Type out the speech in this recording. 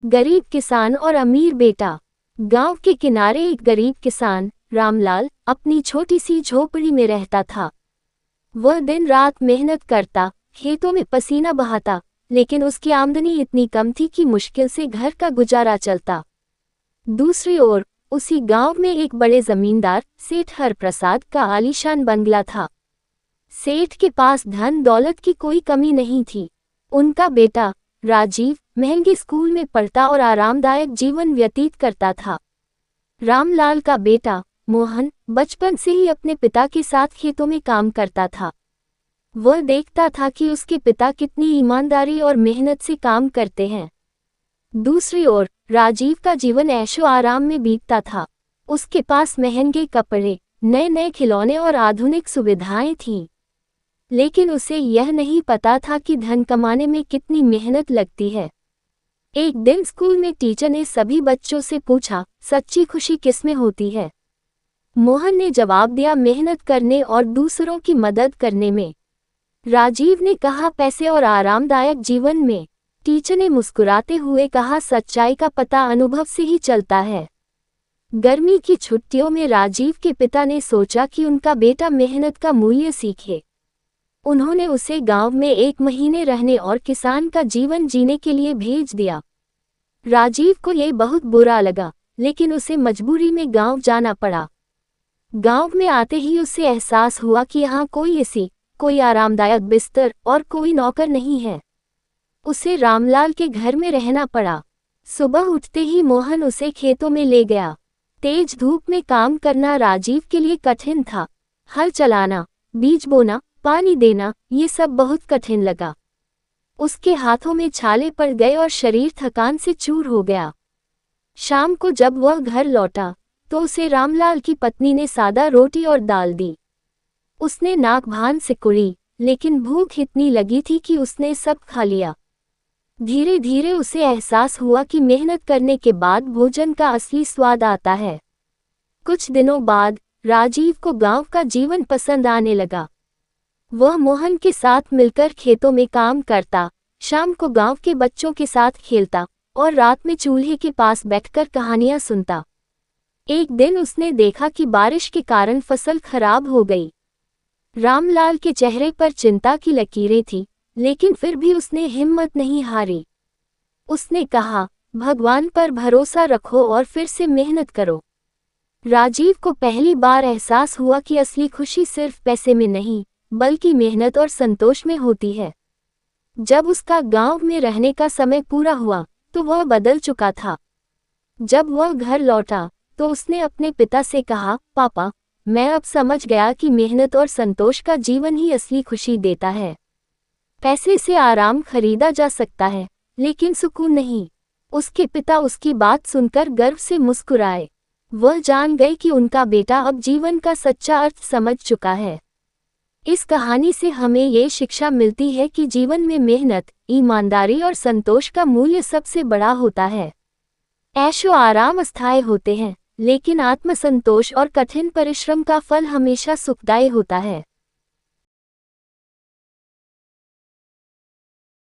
गरीब किसान और अमीर बेटा। गांव के किनारे एक गरीब किसान रामलाल अपनी छोटी सी झोपड़ी में रहता था। वह दिन रात मेहनत करता, खेतों में पसीना बहाता, लेकिन उसकी आमदनी इतनी कम थी कि मुश्किल से घर का गुजारा चलता। दूसरी ओर उसी गांव में एक बड़े जमींदार सेठ हरप्रसाद का आलीशान बंगला था। सेठ के पास धन दौलत की कोई कमी नहीं थी। उनका बेटा राजीव महंगे स्कूल में पढ़ता और आरामदायक जीवन व्यतीत करता था। रामलाल का बेटा मोहन बचपन से ही अपने पिता के साथ खेतों में काम करता था। वह देखता था कि उसके पिता कितनी ईमानदारी और मेहनत से काम करते हैं। दूसरी ओर राजीव का जीवन ऐशो आराम में बीतता था। उसके पास महंगे कपड़े, नए नए खिलौने और आधुनिक सुविधाएं थीं। लेकिन उसे यह नहीं पता था कि धन कमाने में कितनी मेहनत लगती है। एक दिन स्कूल में टीचर ने सभी बच्चों से पूछा, सच्ची खुशी किसमें होती है? मोहन ने जवाब दिया, मेहनत करने और दूसरों की मदद करने में। राजीव ने कहा, पैसे और आरामदायक जीवन में। टीचर ने मुस्कुराते हुए कहा, सच्चाई का पता अनुभव से ही चलता है। गर्मी की छुट्टियों में राजीव के पिता ने सोचा कि उनका बेटा मेहनत का मूल्य सीखे। उन्होंने उसे गांव में 1 महीने रहने और किसान का जीवन जीने के लिए भेज दिया। राजीव को यह बहुत बुरा लगा, लेकिन उसे मजबूरी में गांव जाना पड़ा। गांव में आते ही उसे एहसास हुआ कि यहाँ कोई एसी, कोई आरामदायक बिस्तर और कोई नौकर नहीं है। उसे रामलाल के घर में रहना पड़ा। सुबह उठते ही मोहन उसे खेतों में ले गया। तेज धूप में काम करना राजीव के लिए कठिन था। हल चलाना, बीज बोना, पानी देना, ये सब बहुत कठिन लगा। उसके हाथों में छाले पड़ गए और शरीर थकान से चूर हो गया। शाम को जब वह घर लौटा तो उसे रामलाल की पत्नी ने सादा रोटी और दाल दी। उसने नाक भान सिकुड़ी, लेकिन भूख इतनी लगी थी कि उसने सब खा लिया। धीरे धीरे उसे एहसास हुआ कि मेहनत करने के बाद भोजन का असली स्वाद आता है। कुछ दिनों बाद राजीव को गांव का जीवन पसंद आने लगा। वह मोहन के साथ मिलकर खेतों में काम करता, शाम को गांव के बच्चों के साथ खेलता और रात में चूल्हे के पास बैठकर कहानियां सुनता। एक दिन उसने देखा कि बारिश के कारण फसल खराब हो गई। रामलाल के चेहरे पर चिंता की लकीरें थीं, लेकिन फिर भी उसने हिम्मत नहीं हारी। उसने कहा, भगवान पर भरोसा रखो और फिर से मेहनत करो। राजीव को पहली बार एहसास हुआ कि असली खुशी सिर्फ पैसे में नहीं, बल्कि मेहनत और संतोष में होती है। जब उसका गांव में रहने का समय पूरा हुआ तो वह बदल चुका था। जब वह घर लौटा तो उसने अपने पिता से कहा, पापा, मैं अब समझ गया कि मेहनत और संतोष का जीवन ही असली खुशी देता है। पैसे से आराम खरीदा जा सकता है, लेकिन सुकून नहीं। उसके पिता उसकी बात सुनकर गर्व से मुस्कुराए। वह जान गए कि उनका बेटा अब जीवन का सच्चा अर्थ समझ चुका है। इस कहानी से हमें ये शिक्षा मिलती है कि जीवन में मेहनत, ईमानदारी और संतोष का मूल्य सबसे बड़ा होता है। ऐशो आराम अस्थायी होते हैं, लेकिन आत्मसंतोष और कठिन परिश्रम का फल हमेशा सुखदायी होता है।